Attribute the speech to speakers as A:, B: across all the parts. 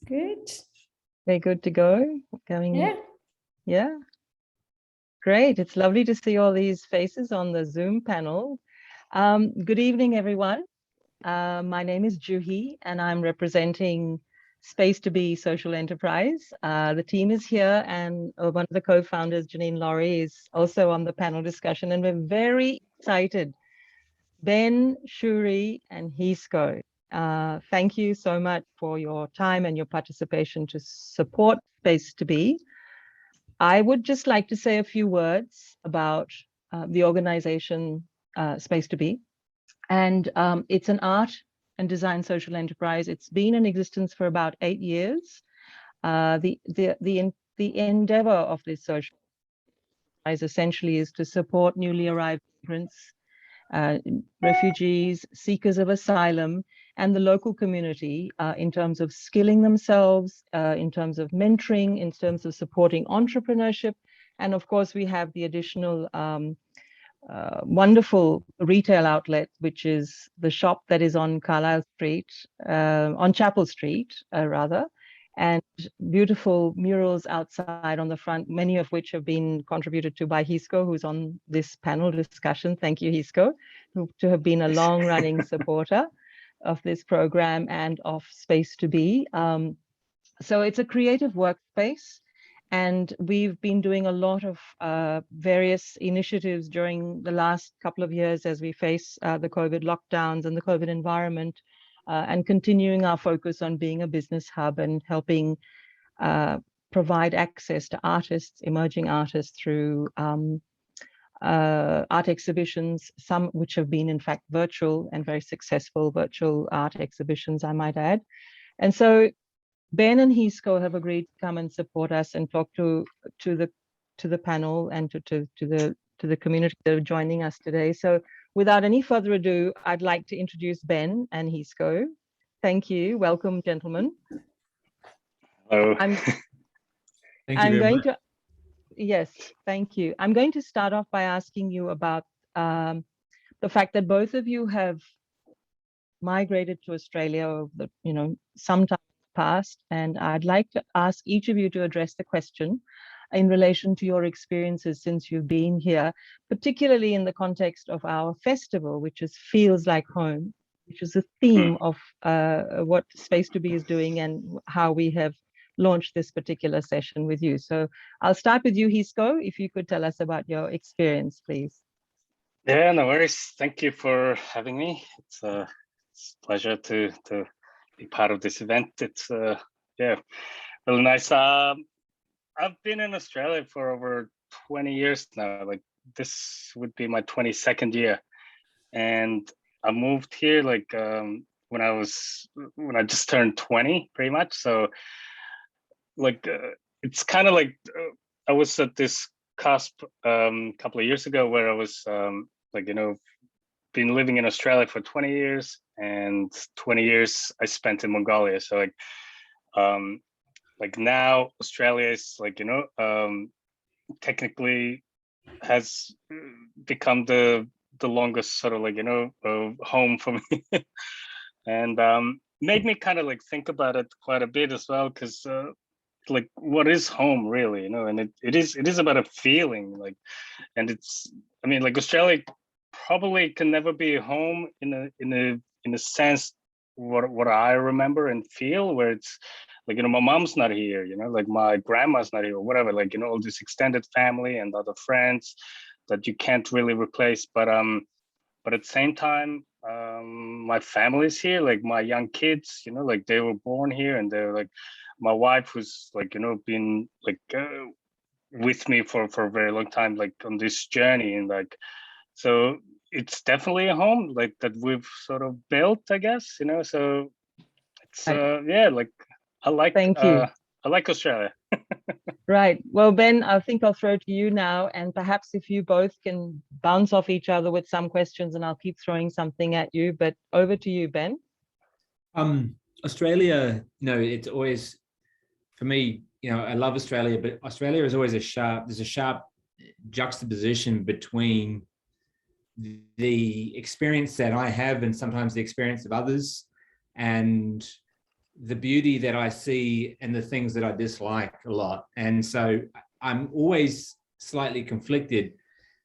A: Good.
B: They're good to go.
A: Yeah.
B: Yeah. Great. It's lovely to see all these faces on the Zoom panel. Good evening, everyone. My name is Juhi, and I'm representing Space2b Social Enterprise. The team is here, and one of the co-founders, Janine Laurie, is also on the panel discussion, and we're very excited. Ben Shewry and Heesco, thank you so much for your time and your participation to support Space2b. I would just like to say a few words about the organization Space2b. And it's an art and design social enterprise. It's been in existence for about 8 years. The endeavor of this social enterprise essentially is to support newly arrived migrants, refugees, seekers of asylum, and the local community in terms of skilling themselves, in terms of mentoring, in terms of supporting entrepreneurship. And of course, we have the additional wonderful retail outlet, which is the shop that is on Carlisle Street, on Chapel Street, rather, and beautiful murals outside on the front, many of which have been contributed to by Heesco, who's on this panel discussion. Thank you, Heesco, to have been a long-running supporter of this program and of Space2b. So it's a creative workspace, and we've been doing a lot of various initiatives during the last couple of years as we face the COVID lockdowns and the COVID environment, and continuing our focus on being a business hub and helping provide access to artists, emerging artists, through art exhibitions, some which have been in fact virtual and very successful virtual art exhibitions, I might add. And so Ben and Heesco have agreed to come and support us and talk to the panel and to the community that are joining us today. So without any further ado, I'd like to introduce Ben and Heesco. Thank you. Welcome, gentlemen.
C: Hello.
B: Yes, thank you. I'm going to start off by asking you about the fact that both of you have migrated to Australia over sometime past, and I'd like to ask each of you to address the question in relation to your experiences since you've been here, particularly in the context of our festival, which feels like home, which is the theme of what Space2b is doing and how we have launched this particular session with you. So I'll start with you, Heesco, if you could tell us about your experience, please.
C: Yeah, no worries. Thank you for having me. It's a pleasure to be part of this event. It's yeah, really nice. I've been in Australia for over 20 years now. Like, this would be my 22nd year, and I moved here like when I just turned 20, pretty much. So like it's kind of like I was at this cusp a couple of years ago where I was been living in Australia for 20 years, and 20 years I spent in Mongolia. So like now Australia is technically has become the longest sort of home for me, and made me kind of like think about it quite a bit as well, because like, what is home really, and it is about a feeling, like, and I mean, like, Australia probably can never be home in a sense what I remember and feel, where it's like, my mom's not here, like my grandma's not here or whatever, like, all this extended family and other friends that you can't really replace. But at the same time, my family's here, like my young kids, like they were born here, and they're like, my wife who's like, been like with me for a very long time, like on this journey. And like, so it's definitely a home like that we've sort of built, I guess, so it's yeah, like I like Australia.
B: Right. Well, Ben, I think I'll throw to you now, and perhaps if you both can bounce off each other with some questions, and I'll keep throwing something at you, but over to you, Ben.
D: Australia, it's always, for me, I love Australia, but Australia is always there's a sharp juxtaposition between the experience that I have and sometimes the experience of others, and the beauty that I see and the things that I dislike a lot. And so I'm always slightly conflicted.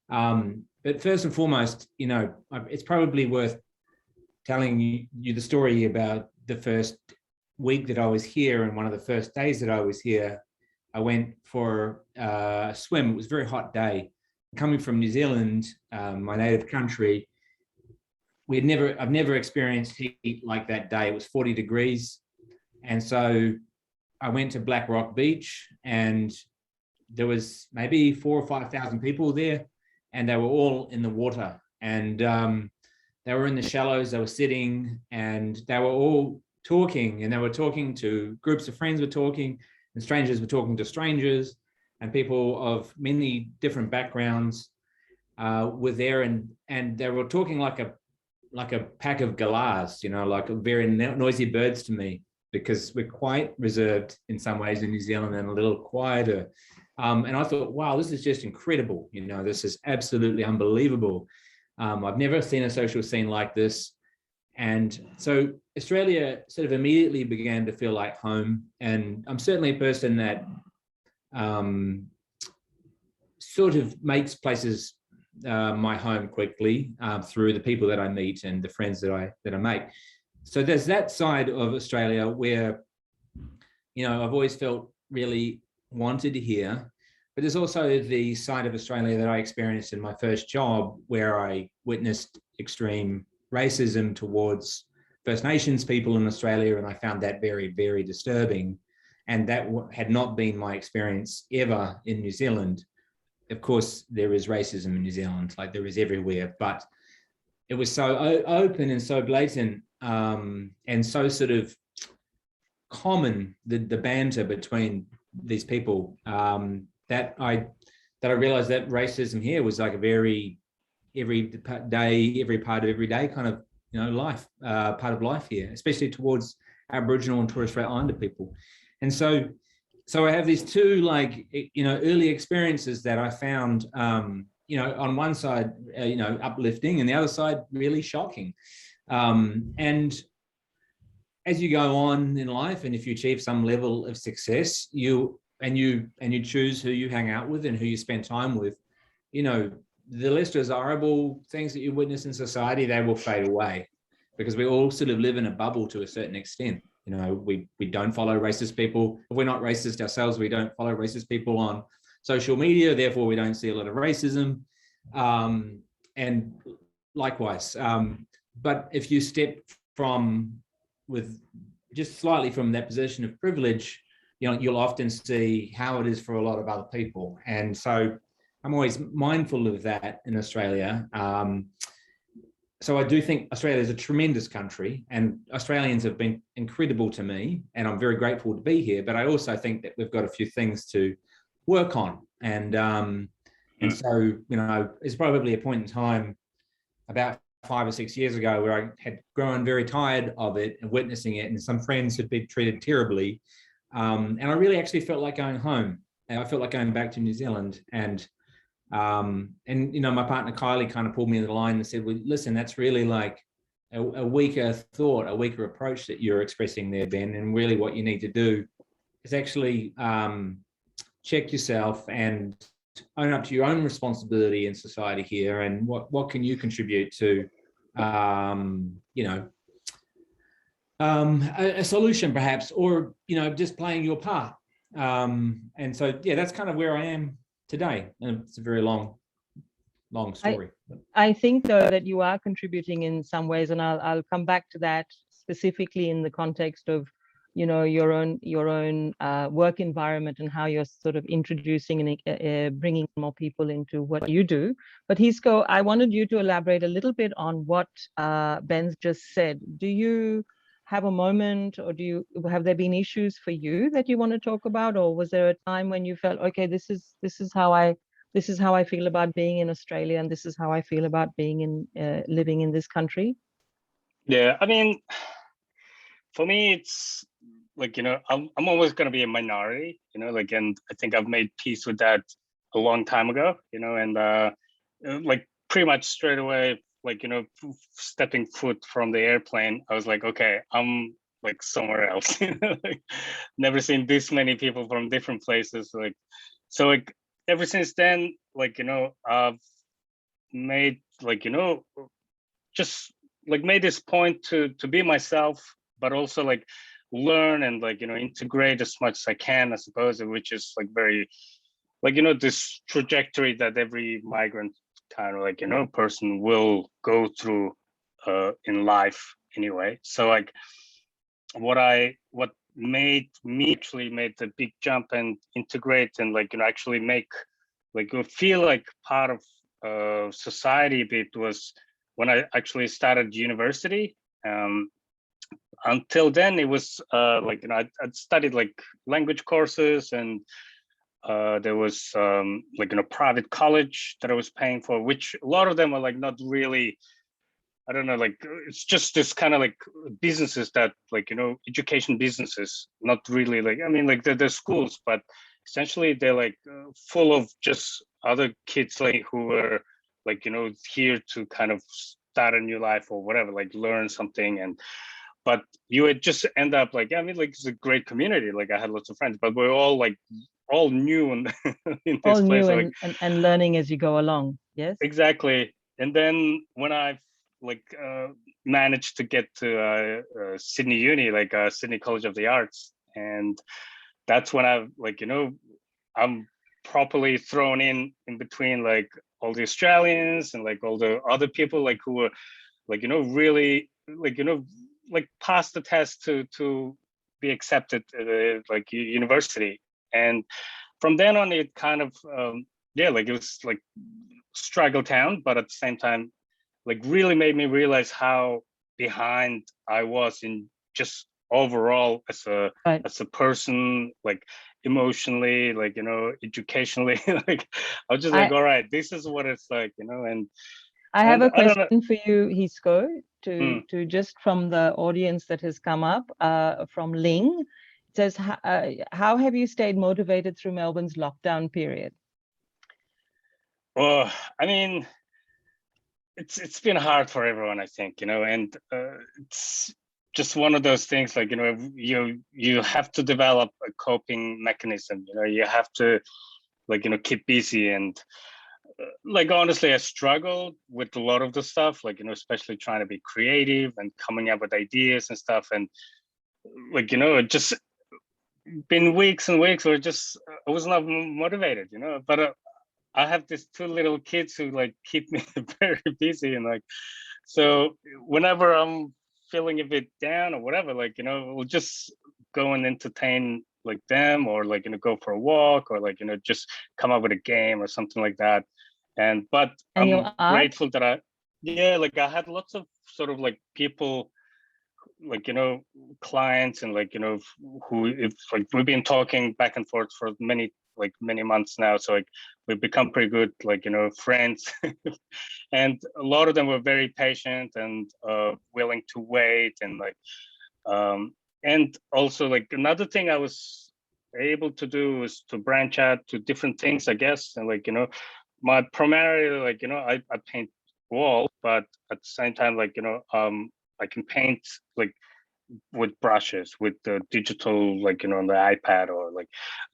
D: But first and foremost, it's probably worth telling you the story about the first week that I was here, and one of the first days that I was here, I went for a swim. It was a very hot day. Coming from New Zealand, my native country, I've never experienced heat like that day. It was 40 degrees. And so I went to Black Rock Beach, and there was maybe 4,000 or 5,000 people there, and they were all in the water, and they were in the shallows. They were sitting, and they were all talking, and they were talking to groups of friends were talking, and strangers were talking to strangers, and people of many different backgrounds were there, and they were talking like a pack of galahs, like very noisy birds to me, because we're quite reserved in some ways in New Zealand and a little quieter. And I thought, wow, this is just incredible. This is absolutely unbelievable. I've never seen a social scene like this. And so Australia sort of immediately began to feel like home. And I'm certainly a person that sort of makes places my home quickly through the people that I meet and the friends that I make. So there's that side of Australia where, I've always felt really wanted here, but there's also the side of Australia that I experienced in my first job, where I witnessed extreme racism towards First Nations people in Australia, and I found that very, very disturbing. And that had not been my experience ever in New Zealand. Of course, there is racism in New Zealand, like there is everywhere, but it was so open and so blatant, and so sort of common, the banter between these people, that I realized that racism here was like a very every part of every day kind of life, part of life here, especially towards Aboriginal and Torres Strait Islander people. And so I have these two early experiences that I found on one side uplifting, and the other side really shocking. And as you go on in life, and if you achieve some level of success, you choose who you hang out with and who you spend time with, the less desirable things that you witness in society, they will fade away, because we all sort of live in a bubble to a certain extent. We don't follow racist people. If we're not racist ourselves, we don't follow racist people on social media. Therefore, we don't see a lot of racism. And likewise. But if you step with just slightly from that position of privilege, you'll often see how it is for a lot of other people. And so I'm always mindful of that in Australia. So I do think Australia is a tremendous country, and Australians have been incredible to me, and I'm very grateful to be here. But I also think that we've got a few things to work on. And so, it's probably a point in time about 5 or 6 years ago where I had grown very tired of it and witnessing it, and some friends had been treated terribly. And I really actually felt like going home. And I felt like going back to New Zealand. And my partner Kylie kind of pulled me in the line and said, well, listen, that's really like a weaker thought, a weaker approach that you're expressing there, Ben. And really what you need to do is actually check yourself and own up to your own responsibility in society here, and what can you contribute to a solution perhaps, or just playing your part. And so that's kind of where I am today, and it's a very long story.
B: I think though that you are contributing in some ways, and I'll come back to that specifically in the context of your own work environment and how you're sort of introducing and bringing more people into what you do. But Heesco, I wanted you to elaborate a little bit on what Ben's just said. Do you have a moment, or have there been issues for you that you want to talk about, or was there a time when you felt, okay, this is how I feel about being in Australia, and this is how I feel about being in living in this country?
C: Yeah, I mean, for me, it's like, I'm always going to be a minority, and I think I've made peace with that a long time ago, and like pretty much straight away, stepping foot from the airplane, I was like, okay, I'm like somewhere else. Like, never seen this many people from different places. Like, so like ever since then, like, I've made like, just like made this point to be myself, but also like learn and like, integrate as much as I can, I suppose, which is like very like, this trajectory that every migrant kind of like, person will go through in life anyway. So like what made me actually made the big jump and integrate and like, actually make like feel like part of society a bit was when I actually started university. Until then, it was like, I'd studied like language courses, and there was like, private college that I was paying for, which a lot of them are like not really, I don't know, like it's just this kind of like businesses that like, education businesses, not really like, I mean, like they're schools, but essentially they're like full of just other kids like who were like, here to kind of start a new life or whatever, like learn something. And but you would just end up like, I mean, like it's a great community. Like I had lots of friends, but we're all like all new in, in this
B: All
C: place.
B: new
C: Like,
B: and learning as you go along. Yes.
C: exactly. And then when I like managed to get to Sydney Uni, like Sydney College of the Arts, and that's when I like, I'm properly thrown in between like all the Australians and like all the other people like who were like, really like, like pass the test to be accepted at like university. And from then on, it kind of yeah, like it was like struggle town, but at the same time like really made me realize how behind I was in just overall as a
B: Right.
C: as a person, like emotionally, like, educationally. Like I was just like,
B: I
C: all right, this is what it's like,
B: I have a
C: I don't know.
B: question for you, Heesco,
C: Mm.
B: to just from the audience that has come up from Ling. It says, how have you stayed motivated through Melbourne's lockdown period?
C: Well, I mean, it's been hard for everyone, I think, and it's just one of those things like, you have to develop a coping mechanism, you have to like, keep busy. And like honestly, I struggled with a lot of the stuff, like, especially trying to be creative and coming up with ideas and stuff. And like, it just been weeks and weeks where just I was not motivated, but I have these two little kids who like keep me very busy. And like, so whenever I'm feeling a bit down or whatever, like, we'll just go and entertain like them, or like, go for a walk, or like, just come up with a game or something like that. And but
B: And your
C: I'm
B: art?
C: grateful that yeah, like I had lots of sort of like people, like, clients, and like, who, if like we've been talking back and forth for many months now, so like we've become pretty good, like, friends. And a lot of them were very patient and willing to wait. And like and also like another thing I was able to do was to branch out to different things, I guess. And like, my primarily, like, I paint walls, but at the same time, like, I can paint like with brushes, with the digital, like, on the iPad, or like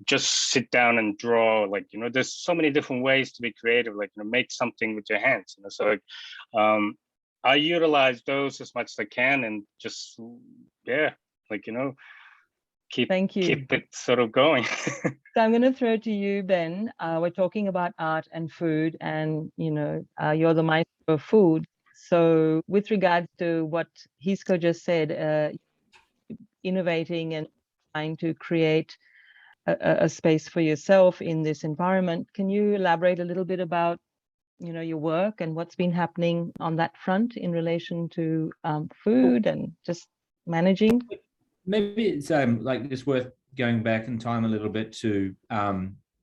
C: just sit down and draw. Like, there's so many different ways to be creative, like, make something with your hands, so like I utilize those as much as I can, and just, yeah, like,
B: Thank you.
C: keep it sort of going.
B: So I'm going to throw to you, Ben. We're talking about art and food, and you're the maestro of food. So with regards to what Heesco just said, innovating and trying to create a space for yourself in this environment, can you elaborate a little bit about your work and what's been happening on that front in relation to food and just managing?
D: Maybe it's like just worth going back in time a little bit to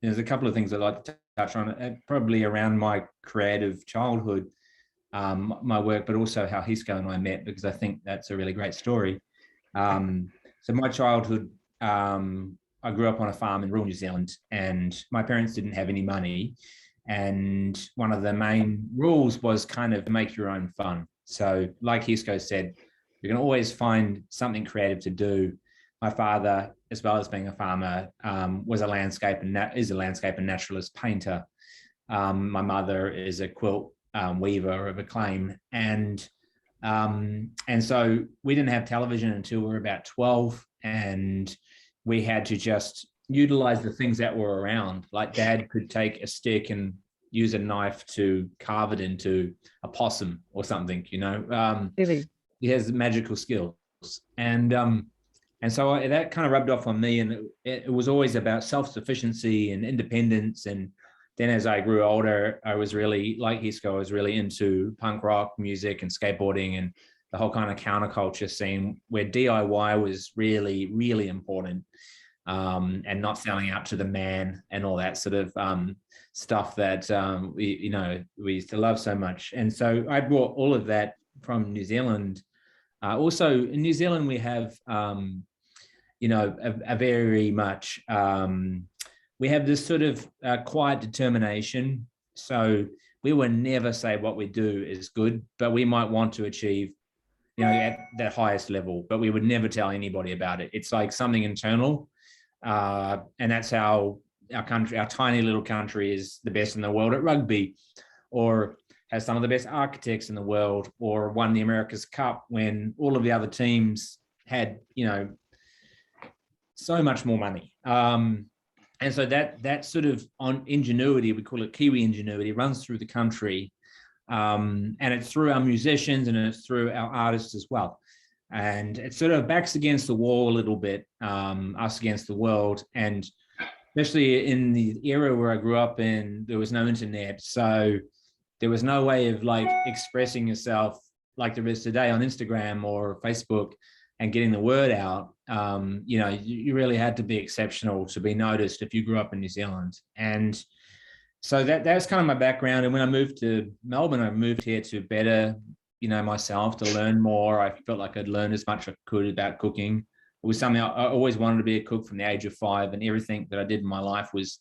D: there's a couple of things I'd like to touch on, probably around my creative childhood, my work, but also how Heesco and I met, because I think that's a really great story. So my childhood, I grew up on a farm in rural New Zealand, and my parents didn't have any money. And one of the main rules was kind of make your own fun. So like Heesco said, You can always find something creative to do. My father, as well as being a farmer, was a landscape and is a landscape and naturalist painter. My mother is a quilt weaver of acclaim, and so we didn't have television until we were about 12, and we had to just utilize the things that were around. Like Dad could take a stick and use a knife to carve it into a possum or something, you know.
B: Really?
D: He has magical skills, and so that kind of rubbed off on me, and it was always about self-sufficiency and independence. And then as I grew older, I was really, like Heesco, I was really into punk rock music and skateboarding and the whole kind of counterculture scene where DIY was really, really important, and not selling out to the man and all that sort of stuff that we used to love so much. And so I brought all of that from New Zealand. Also in New Zealand, we have, a very much, we have this sort of quiet determination. So we will never say what we do is good, but we might want to achieve, at that highest level, but we would never tell anybody about it. It's like something internal. And that's how our tiny little country is the best in the world at rugby, or has some of the best architects in the world, or won the America's Cup when all of the other teams had, so much more money. And so that sort of on ingenuity, we call it Kiwi ingenuity, runs through the country. And it's through our musicians and it's through our artists as well. And it sort of backs against the wall a little bit, us against the world. And especially in the era where I grew up in, there was no internet. So there was no way of like expressing yourself like there is today on Instagram or Facebook and getting the word out. You really had to be exceptional to be noticed if you grew up in New Zealand. And so that's kind of my background. And when I moved to Melbourne, I moved here to better, myself, to learn more. I felt like I'd learned as much as I could about cooking. It was something I always wanted to be a cook from the age of 5, and everything that I did in my life was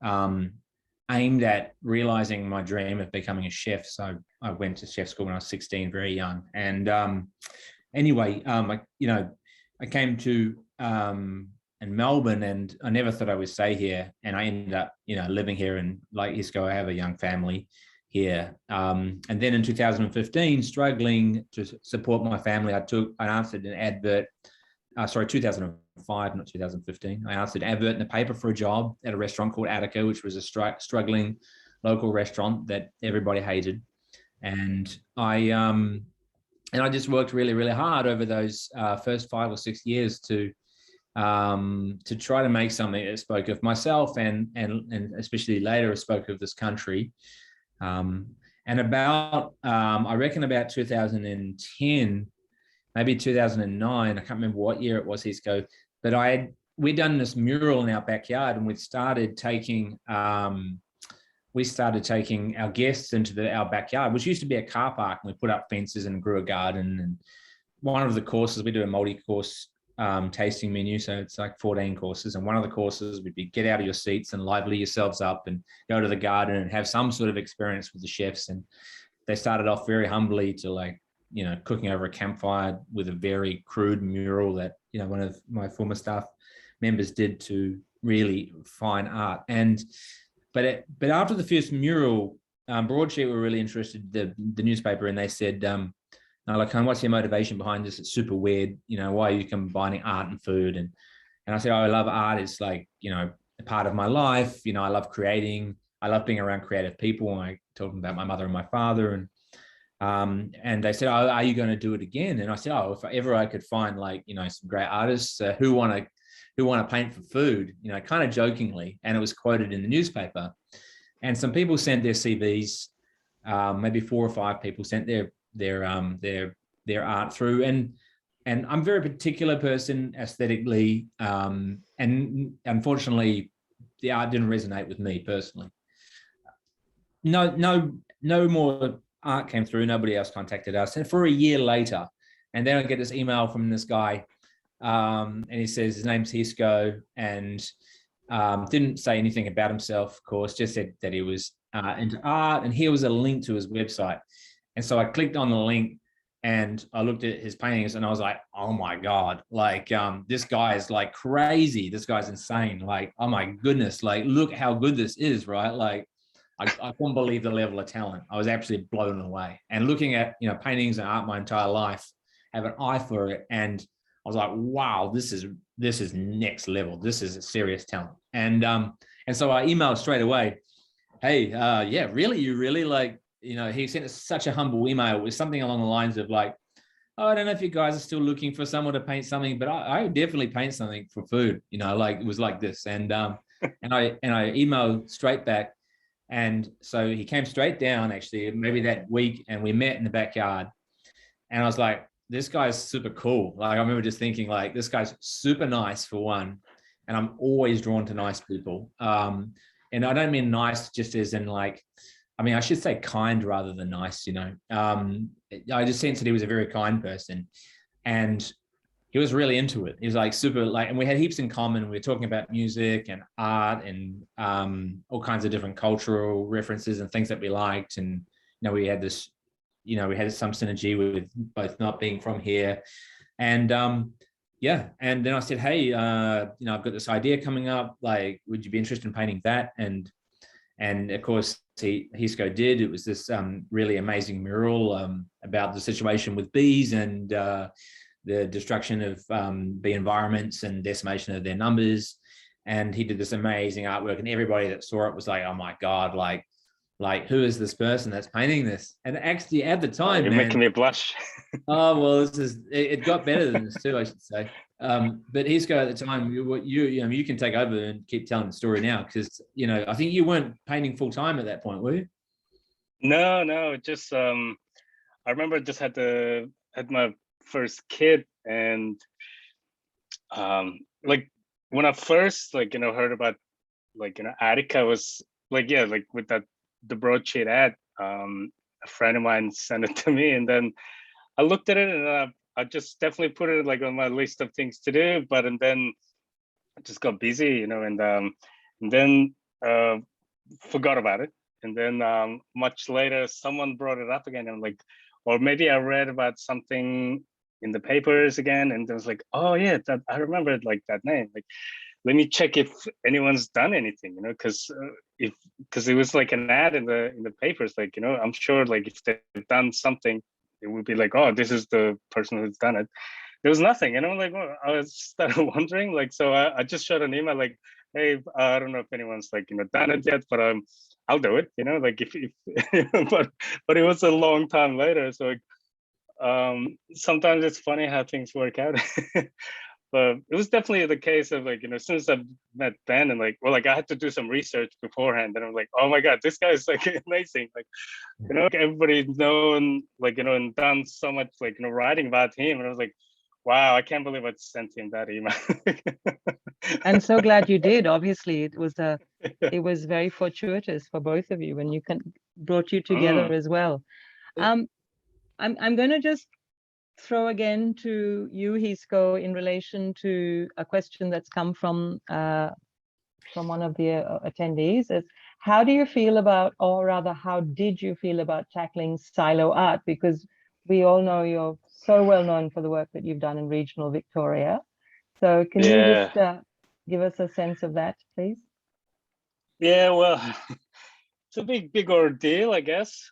D: aimed at realizing my dream of becoming a chef. So I went to chef school when I was 16, very young. And I came to in Melbourne, and I never thought I would stay here. And I ended up, living here. And like Heesco, I have a young family here. And then in 2015, struggling to support my family, I answered an advert. 2005, not 2015. I answered an advert in the paper for a job at a restaurant called Attica, which was a struggling local restaurant that everybody hated. And I just worked really, really hard over those first 5 or 6 years to try to make something that spoke of myself and especially later spoke of this country. And about, I reckon about 2010, maybe 2009, I can't remember what year it was, Heesco, but we'd done this mural in our backyard, and we started taking our guests into our backyard, which used to be a car park, and we put up fences and grew a garden. And one of the courses, we do a multi-course tasting menu, so it's like 14 courses, and one of the courses would be get out of your seats and lively yourselves up and go to the garden and have some sort of experience with the chefs. And they started off very humbly to cooking over a campfire with a very crude mural that one of my former staff members did to really fine art. But after the first mural, Broadsheet were really interested, the newspaper, and they said, what's your motivation behind this? It's super weird. Why are you combining art and food? And I said, I love art. It's like, a part of my life. I love creating. I love being around creative people. And I told them about my mother and my father. And they said, are you going to do it again? And I said, if ever I could find some great artists who want to paint for food, kind of jokingly. And it was quoted in the newspaper. And some people sent their CVs, maybe 4 or 5 people sent their art through. And I'm a very particular person aesthetically. And unfortunately, the art didn't resonate with me personally. No more art came through. Nobody else contacted us. And for a year later, and then I get this email from this guy, and he says his name's Heesco, and didn't say anything about himself, of course, just said that he was into art, and here was a link to his website. And so I clicked on the link, And I looked at his paintings and I was like, oh my God, like this guy is like crazy. This guy's insane. Like, oh my goodness, like look how good this is, right? Like I couldn't believe the level of talent. I was absolutely blown away. And looking at, you know, paintings and art my entire life, have an eye for it. And I was like, wow, this is next level. This is a serious talent. And so I emailed straight away, hey, yeah, really, you really like, you know, he sent us such a humble email with something along the lines of like, oh, I don't know if you guys are still looking for someone to paint something, but I definitely paint something for food, you know, like it was like this. And I emailed straight back. And so he came straight down actually, maybe that week, and we met in the backyard. And I was like, this guy's super cool. Like, I remember just thinking like, this guy's super nice for one. And I'm always drawn to nice people. And I don't mean nice just as in like, I mean, I should say kind rather than nice, you know. I just sensed that he was a very kind person, and he was really into it. He was like super like, and we had heaps in common. We were talking about music and art and all kinds of different cultural references and things that we liked. And, you know, we had this, you know, we had some synergy with both not being from here. And yeah, and then I said, hey, you know, I've got this idea coming up. Like, would you be interested in painting that? And of course, Heesco did. It was this really amazing mural about the situation with bees and the destruction of bee environments and decimation of their numbers. And he did this amazing artwork, and everybody that saw it was like, "Oh my God! Like, who is this person that's painting this?" And actually, at the time,
C: you're making me blush.
D: Oh well, it got better than this too, I should say. But Heesco at the time, you can take over and keep telling the story now, because, you know, I think you weren't painting full time at that point, were you?
C: No, just I remember just had my first kid, and like when I first, like, you know, heard about, like, you know, Attica, was like, yeah, like with the broadsheet ad, a friend of mine sent it to me, and then I looked at it, and I just definitely put it like on my list of things to do, but and then I just got busy, you know, and then forgot about it. And then much later, someone brought it up again, and I'm like, or maybe I read about something in the papers again, and it was like, oh yeah, that I remember like that name. Like, let me check if anyone's done anything, you know, because it was like an ad in the papers, like, you know, I'm sure like if they've done something, it would be like, oh, this is the person who's done it. There was nothing, and I'm like, well, I started wondering, like, so I just shot an email like, hey, I don't know if anyone's, like, you know, done it yet, but I'll do it, you know, like if but it was a long time later, so like, sometimes it's funny how things work out. But it was definitely the case of, like, you know, as soon as I met Ben, and like, well, like I had to do some research beforehand, and I'm like, oh my God, this guy is like amazing. Like, you know, like everybody's known, like, you know, and done so much, like, you know, writing about him. And I was like, wow, I can't believe I sent him that email.
B: I'm so glad you did. Obviously, it was very fortuitous for both of you, and brought you together as well. I'm going to just throw again to you, Heesco, in relation to a question that's come from one of the attendees. Is how do you feel about, or rather, how did you feel about tackling silo art? Because we all know you're so well known for the work that you've done in regional Victoria. So can you just give us a sense of that, please?
C: Yeah, well, it's a big ordeal, I guess.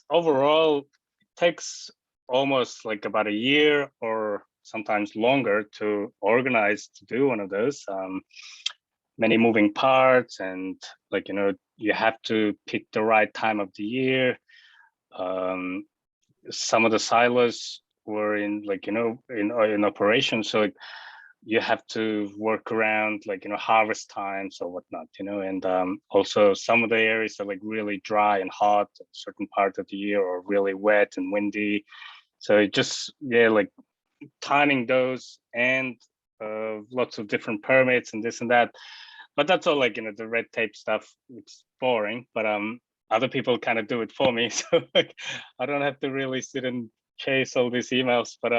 C: Overall, it takes almost like about a year or sometimes longer to organize to do one of those. Many moving parts, and, like, you know, you have to pick the right time of the year. Some of the silos were in, like, you know, in operation, so like, you have to work around, like, you know, harvest times or whatnot, you know, and also some of the areas are like really dry and hot at a certain part of the year, or really wet and windy. So it just, yeah, like timing those, and lots of different permits and this and that. But that's all, like, you know, the red tape stuff. It's boring, but other people kind of do it for me. So like, I don't have to really sit and chase all these emails, but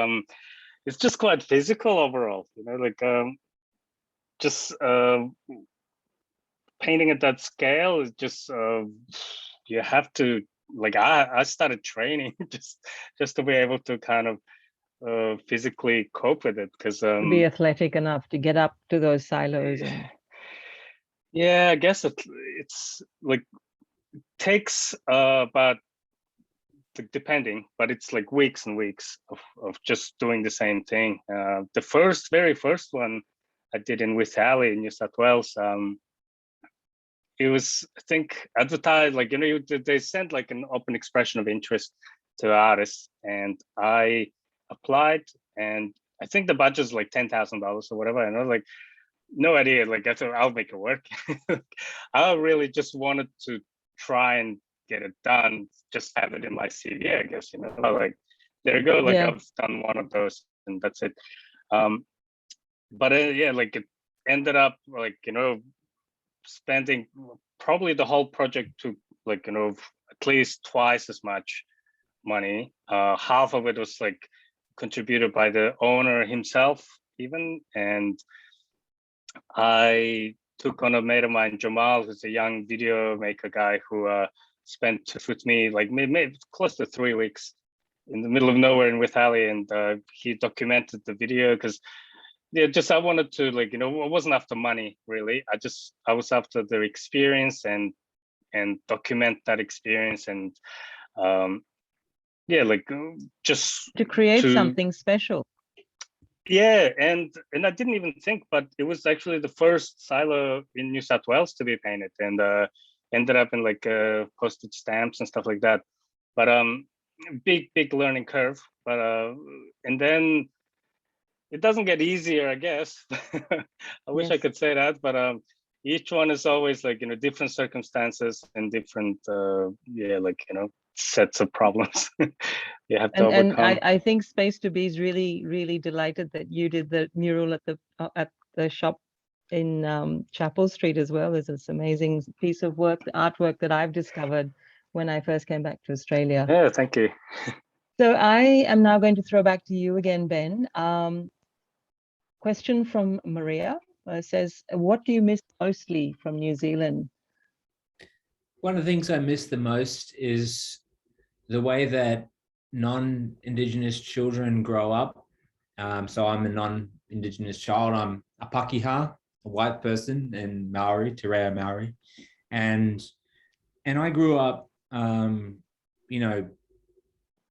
C: it's just quite physical overall, you know, like just painting at that scale is just you have to like I started training just to be able to kind of physically cope with it, because
B: To be athletic enough to get up to those silos. And
C: yeah, I guess it's like takes about, depending, but it's like weeks and weeks of just doing the same thing. The very first one I did in Whitale in New South Wales, it was, I think, advertised, like, you know, they sent like an open expression of interest to artists, and I applied, and I think the budget was like $10,000 or whatever, and I was like, no idea, like I thought I'll make it work. I really just wanted to try and get it done, just have it in my CV, I guess, you know, like there you go, like
B: yeah,
C: I've done one of those and that's it. But yeah, like it ended up like, you know, spending probably the whole project took like, you know, at least twice as much money. Half of it was like contributed by the owner himself even, and I took on a mate of mine, Jamal, who's a young video maker guy who spent with me like maybe close to 3 weeks in the middle of nowhere in Whitale, and he documented the video because yeah, just I wanted to, like, you know, I wasn't after money really. I was after the experience and document that experience, and yeah, like just
B: to create
C: to
B: something special.
C: yeah, and I didn't even think, but it was actually the first silo in New South Wales to be painted, and ended up in like postage stamps and stuff like that. But big learning curve. But and then it doesn't get easier, I guess. I wish I
B: Yes.
C: could say that, but each one is always like, you know, different circumstances and different yeah, like, you know, sets of problems you have to
B: And
C: overcome.
B: I think Space2b is really delighted that you did the mural at the shop in Chapel Street as well. It's this amazing piece of work, the artwork that I've discovered when I first came back to Australia.
C: Yeah, thank you.
B: So I am now going to throw back to you again, Ben. Question from Maria says, what do you miss mostly from New Zealand?
D: One of the things I miss the most is the way that non-Indigenous children grow up. So I'm a non-Indigenous child. I'm a Pakeha, a white person, and Maori, Te Reo Maori. And I grew up, you know,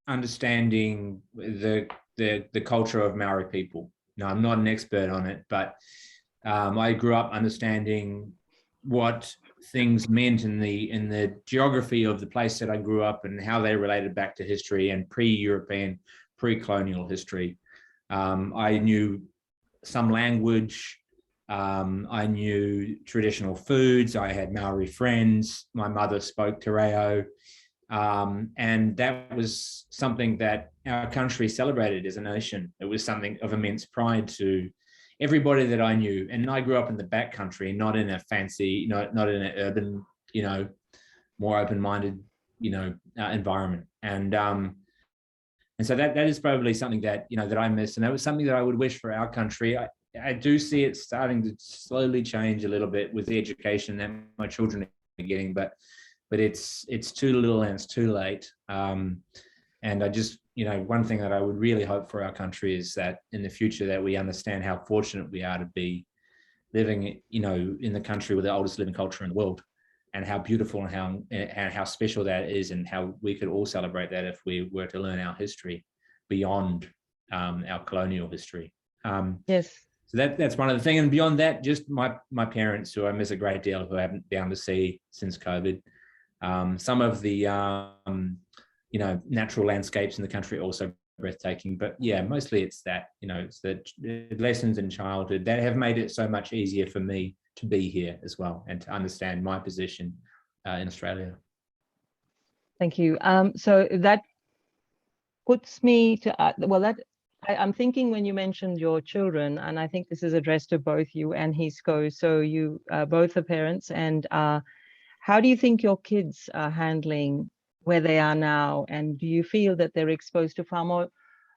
D: understanding the culture of Maori people. Now, I'm not an expert on it, but I grew up understanding what things meant in the geography of the place that I grew up and how they related back to history and pre-European, pre-colonial history. I knew some language. I knew traditional foods. I had Maori friends. My mother spoke Te Reo. And that was something that our country celebrated as a nation. It was something of immense pride to everybody that I knew. And I grew up in the backcountry, not in a fancy, not in an urban, you know, more open-minded, you know, environment. And so that is probably something that, you know, that I miss. And that was something that I would wish for our country. I do see it starting to slowly change a little bit with the education that my children are getting, but it's too little and it's too late. And I just, you know, one thing that I would really hope for our country is that in the future that we understand how fortunate we are to be living, you know, in the country with the oldest living culture in the world, and how beautiful and how special that is, and how we could all celebrate that if we were to learn our history beyond our colonial history.
B: Yes.
D: So that's one of the things. And beyond that, just my parents, who I miss a great deal, who I haven't been able to see since COVID. Some of the you know, natural landscapes in the country are also breathtaking, but yeah, mostly it's that, you know, it's the lessons in childhood that have made it so much easier for me to be here as well and to understand my position in Australia.
B: Thank you. So that puts me to, well, that I'm thinking when you mentioned your children, and I think this is addressed to both you and Heesco. So you both are parents, and how do you think your kids are handling where they are now? And do you feel that they're exposed to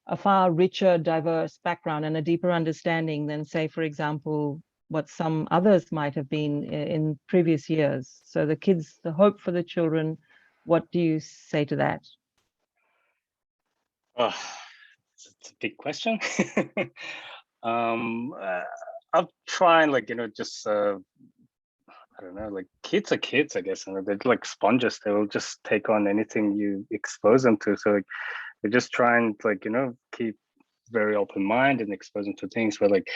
B: a far richer, diverse background and a deeper understanding than, say, for example, what some others might have been in previous years? So the kids, the hope for the children What do you say to that?
C: Oh, it's a big question. I'll try and just I don't know, like kids are kids, I guess, and they're like sponges. They will just take on anything you expose them to. So like, they just try and keep very open mind and expose them to things. But like,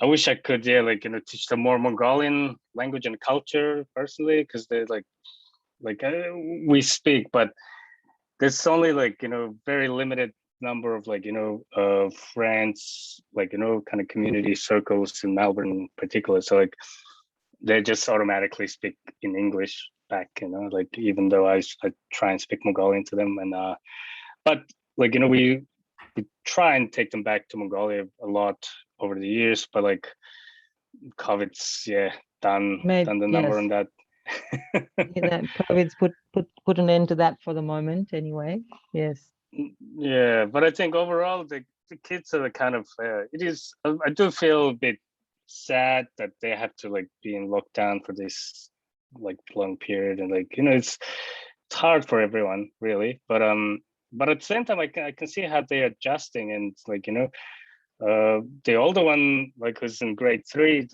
C: I wish I could, teach them more Mongolian language and culture personally, because they're we speak, but there's only very limited number of friends, kind of community circles in Melbourne in particular. So like they just automatically speak in English back, even though I try and speak Mongolian to them. And but we try and take them back to Mongolia a lot over the years, but like COVID's done the number on that.
B: That COVID's put an end to that for the moment anyway. Yes.
C: Yeah, but I think overall the kids are the kind of it is. I do feel a bit sad that they have to be in lockdown for this long period, and it's hard for everyone really. But at the same time, I can see how they're adjusting, and the older one who's in grade 3,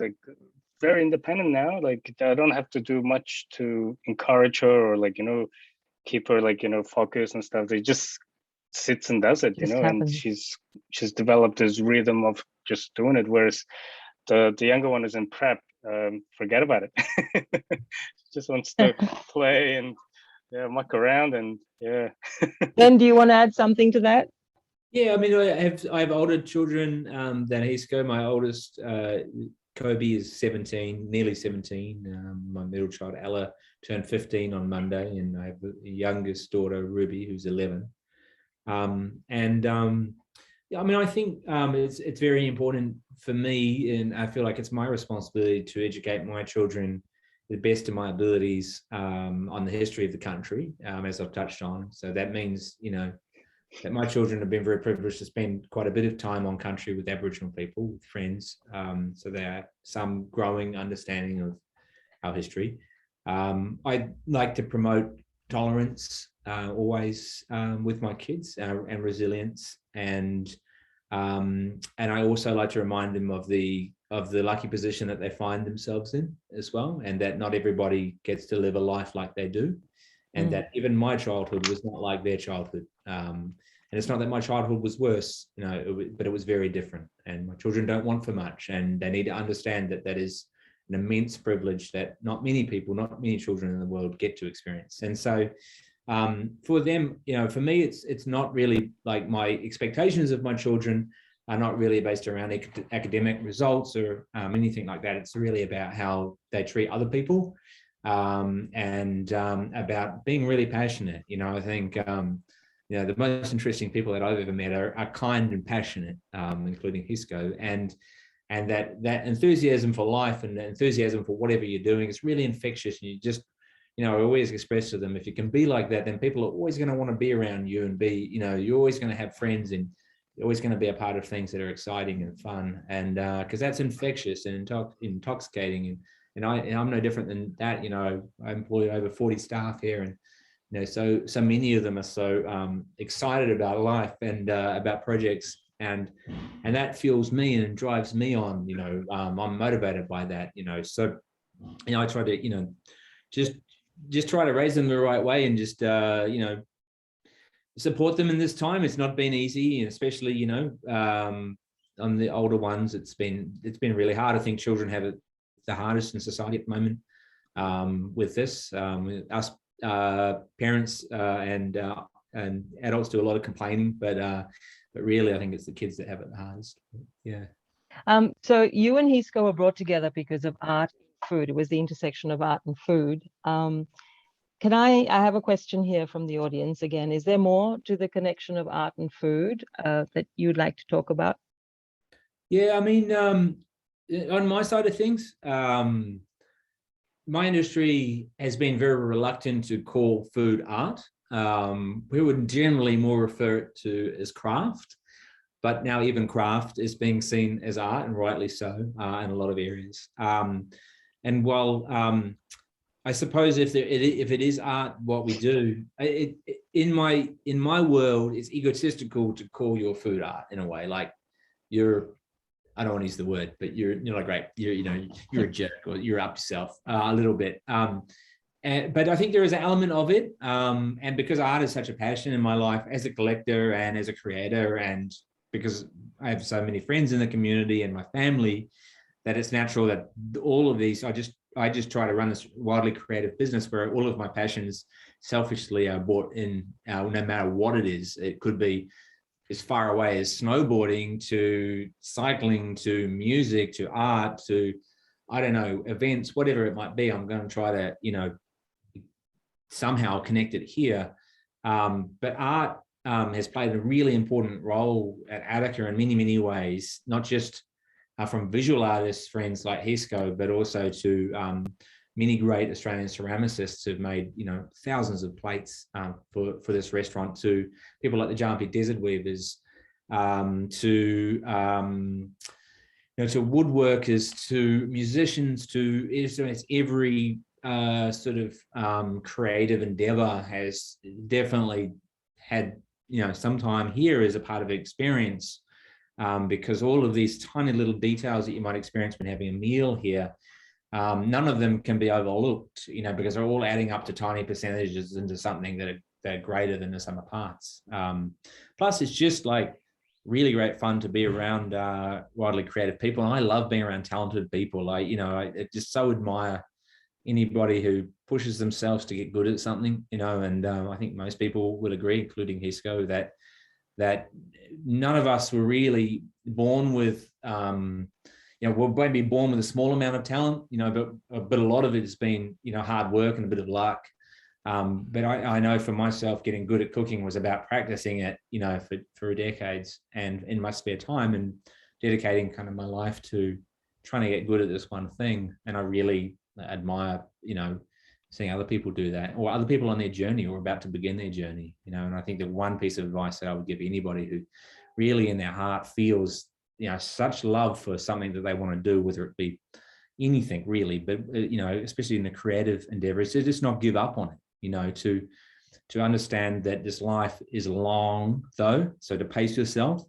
C: very independent now. I don't have to do much to encourage her or keep her focused and stuff. They just sits and does it, and she's developed this rhythm of just doing it, whereas the younger one is in prep. Forget about it. She just wants to play and muck around, and
B: Ben, do you want to add something to that?
D: Yeah, I mean, I have older children than Heesco. My oldest Kobe is 17, nearly 17. My middle child Ella turned 15 on Monday, and I have the youngest daughter Ruby, who's 11. I mean, I think it's very important for me, and I feel like it's my responsibility to educate my children the best of my abilities on the history of the country, as I've touched on. So that means, that my children have been very privileged to spend quite a bit of time on country with Aboriginal people, with friends. So there are some growing understanding of our history. I like to promote tolerance always with my kids, and resilience, and I also like to remind them of the lucky position that they find themselves in as well, and that not everybody gets to live a life like they do, and that even my childhood was not like their childhood. And it's not that my childhood was worse, but it was very different. And my children don't want for much, and they need to understand that that is an immense privilege that not many people, not many children in the world get to experience. And so for them, for me, it's not really like my expectations of my children are not really based around academic results or anything like that. It's really about how they treat other people, and about being really passionate. I think the most interesting people that I've ever met are kind and passionate, including Heesco, and that enthusiasm for life and enthusiasm for whatever you're doing is really infectious. And you just, I always express to them, if you can be like that, then people are always going to want to be around you and be, you're always going to have friends, and you're always going to be a part of things that are exciting and fun. And because that's infectious and intoxicating. And I'm no different than that. I employ over 40 staff here, and so many of them are so excited about life and about projects, and that fuels me and drives me on. I'm motivated by that. So I try to just try to raise them the right way, and just support them in this time. It's not been easy, and especially on the older ones, it's been really hard. I think children have it the hardest in society at the moment with this. Us parents and adults do a lot of complaining, but really I think it's the kids that have it the hardest. Yeah.
B: So you and Heesco were brought together because of art and food. It was the intersection of art and food. I have a question here from the audience again. Is there more to the connection of art and food that you'd like to talk about?
D: Yeah, I mean, on my side of things, my industry has been very reluctant to call food art. We would generally more refer it to as craft, but now even craft is being seen as art, and rightly so, in a lot of areas. And while I suppose if it is art, what we do, in my world, it's egotistical to call your food art in a way. Like I don't want to use the word, but you're like, great, you're a jerk, or you're up yourself a little bit. But I think there is an element of it, and because art is such a passion in my life as a collector and as a creator, and because I have so many friends in the community and my family, that it's natural that all of these, I just try to run this wildly creative business where all of my passions selfishly are brought in, no matter what it is. It could be as far away as snowboarding to cycling to music to art to, I don't know, events, whatever it might be. I'm going to try to, somehow connect it here. But art has played a really important role at Attica in many, many ways, not just from visual artists, friends like Heesco, but also to many great Australian ceramicists who've made, thousands of plates for this restaurant, to people like the Jampi Desert Weavers, to woodworkers, to musicians, to every sort of creative endeavor has definitely had, some time here as a part of the experience. Because all of these tiny little details that you might experience when having a meal here, none of them can be overlooked, because they're all adding up to tiny percentages into something that are greater than the sum of parts. Plus, it's just like really great fun to be around wildly creative people. And I love being around talented people. I just so admire anybody who pushes themselves to get good at something, and I think most people would agree, including Heesco, that none of us were really born with, we're maybe born with a small amount of talent, but a lot of it has been, hard work and a bit of luck. But I know for myself, getting good at cooking was about practicing it, for decades, and in my spare time, and dedicating kind of my life to trying to get good at this one thing. And I really admire, seeing other people do that, or other people on their journey or about to begin their journey, and I think the one piece of advice that I would give anybody who really in their heart feels, such love for something that they want to do, whether it be anything really, but, especially in the creative endeavors, to just not give up on it, to understand that this life is long though, so to pace yourself,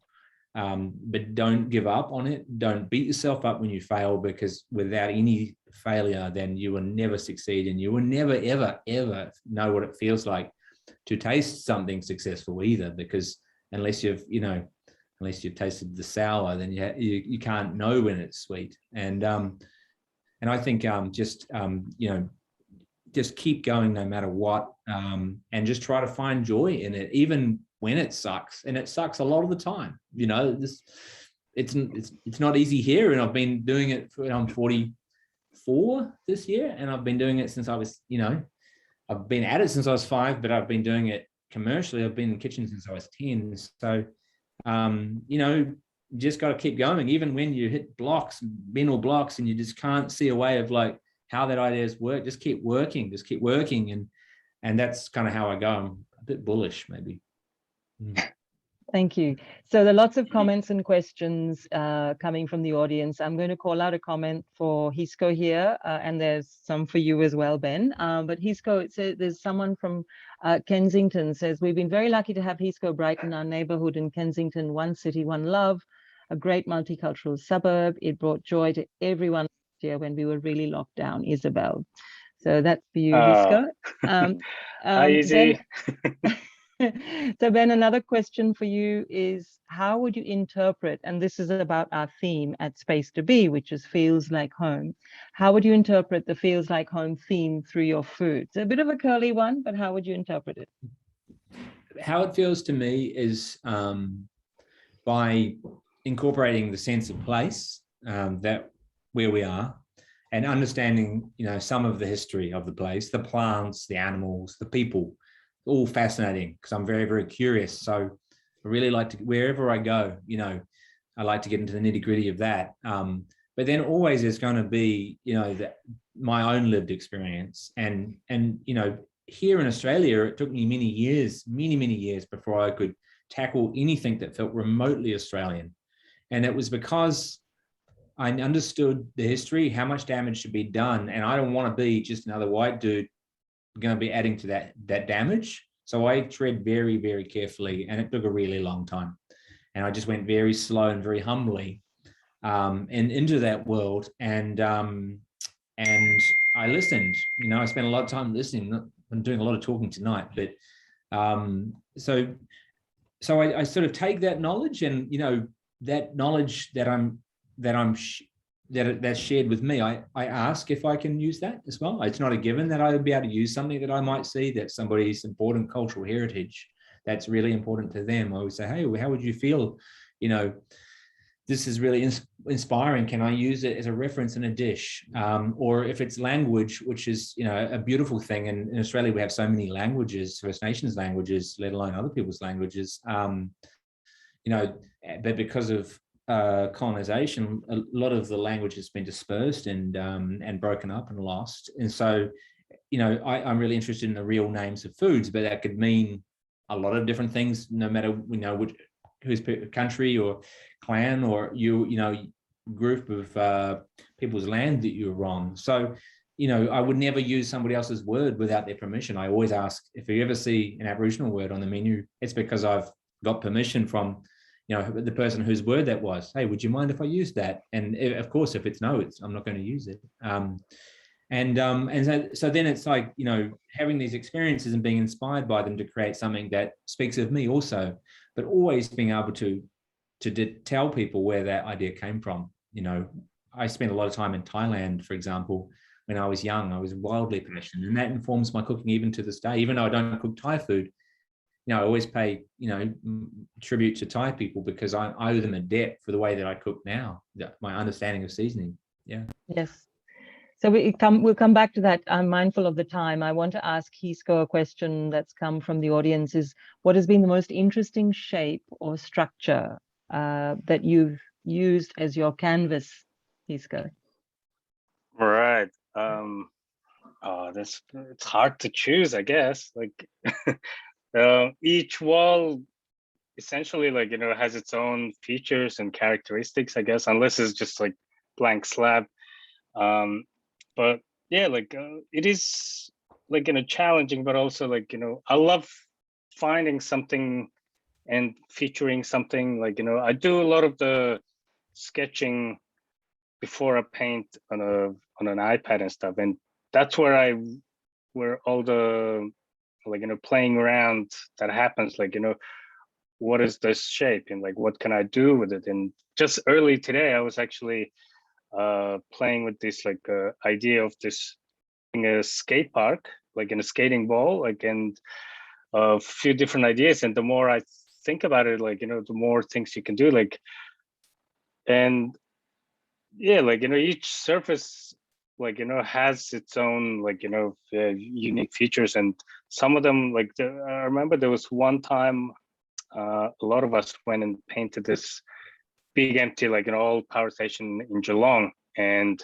D: but don't give up on it. Don't beat yourself up when you fail, because without any failure, then you will never succeed, and you will never, ever, ever know what it feels like to taste something successful either, because unless you've tasted the sour, then you can't know when it's sweet. And I think just keep going no matter what, and just try to find joy in it, even when it sucks, and it sucks a lot of the time. It's not easy here, and I've been doing it I'm 44 this year, and I've been doing it since I was, I've been at it since I was 5, but I've been doing it commercially. I've been in the kitchen since I was 10. So, just got to keep going, even when you hit mental blocks, and you just can't see a way of like how that ideas work. Just keep working, and that's kind of how I go. I'm a bit bullish, maybe.
B: Thank you. So there are lots of comments and questions coming from the audience. I'm going to call out a comment for Heesco here, and there's some for you as well, Ben. But Heesco, it says, there's someone from Kensington says, we've been very lucky to have Heesco brighten our neighborhood in Kensington, one city, one love, a great multicultural suburb. It brought joy to everyone here when we were really locked down, Isabel. So that's for you, Heesco.
C: Hi, Izzy.
B: So Ben, another question for you is, how would you interpret, and this is about our theme at Space2b, which is feels like home. How would you interpret the feels like home theme through your food? It's a bit of a curly one, but how would you interpret it?
D: How it feels to me is by incorporating the sense of place, that where we are, and understanding, some of the history of the place, the plants, the animals, the people. All fascinating, because I'm very, very curious. So I really like to, wherever I go, I like to get into the nitty gritty of that. But then always there's going to be, my own lived experience. And here in Australia, it took me many years before I could tackle anything that felt remotely Australian. And it was because I understood the history, how much damage should be done, and I don't want to be just another white dude going to be adding to that damage. So I tread very, very carefully, and it took a really long time. And I just went very slow and very humbly and into that world, and I listened. You know, I spent a lot of time listening. I'm doing a lot of talking tonight, but so I sort of take that knowledge, and you know, that knowledge that's shared with me, I ask if I can use that as well. It's not a given that I would be able to use something that I might see that somebody's important cultural heritage that's really important to them. I would say, hey, how would you feel? You know, this is really inspiring. Can I use it as a reference in a dish? Or if it's language, which is, you know, a beautiful thing. And in Australia, we have so many languages, First Nations languages, let alone other people's languages. You know, but because of colonization, a lot of the language has been dispersed and broken up and lost. And so, you know, I'm really interested in the real names of foods, but that could mean a lot of different things, no matter, you know, whose country or clan or you know, group of people's land that you're on. So, you know, I would never use somebody else's word without their permission. I always ask, if you ever see an Aboriginal word on the menu, it's because I've got permission from, you know, the person whose word that was. Hey, would you mind if I used that? And of course, if it's no, I'm not going to use it. And so then it's like, you know, having these experiences and being inspired by them to create something that speaks of me also, but always being able to tell people where that idea came from. You know, I spent a lot of time in Thailand, for example. When I was young, I was wildly passionate, and that informs my cooking even to this day. Even though I don't cook Thai food, you know, I always pay, you know, tribute to Thai people because I owe them a debt for the way that I cook now, my understanding of seasoning. Yeah.
B: Yes. So we'll come back to that. I'm mindful of the time. I want to ask Heesco a question that's come from the audience is, what has been the most interesting shape or structure that you've used as your canvas, Heesco?
C: Right. It's hard to choose, I guess. Like each wall essentially, like, you know, has its own features and characteristics, I guess, unless it's just like blank slab. But yeah, like it is like, you know, challenging, but also like, you know, I love finding something and featuring something. Like, you know, I do a lot of the sketching before I paint on an iPad and stuff, and that's where all the, like, you know, playing around that happens. Like, you know, what is this shape and like what can I do with it? And just early today I was actually playing with this like idea of this in a skate park, like in a skating ball, like, and a few different ideas. And the more I think about it, like, you know, the more things you can do, like, and yeah, like, you know, each surface, like, you know, has its own, like, you know, unique features. And some of them, like, I remember there was one time a lot of us went and painted this big empty, like, an old power station in Geelong, and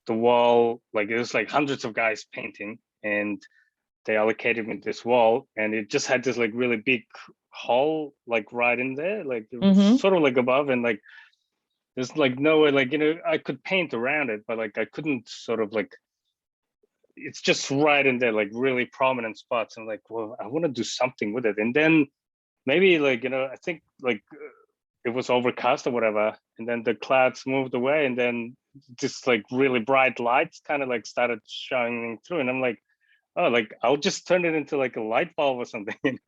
C: the wall, like, it was like hundreds of guys painting, and they allocated me this wall, and it just had this like really big hole, like right in there, like sort of like above, and like there's like no way, like, you know, I could paint around it, but like I couldn't sort of like, it's just right in there, like really prominent spots. And like, well, I want to do something with it. And then maybe, like, you know, I think like it was overcast or whatever, and then the clouds moved away, and then just like really bright lights kind of like started shining through, and I'm like, oh, like I'll just turn it into like a light bulb or something.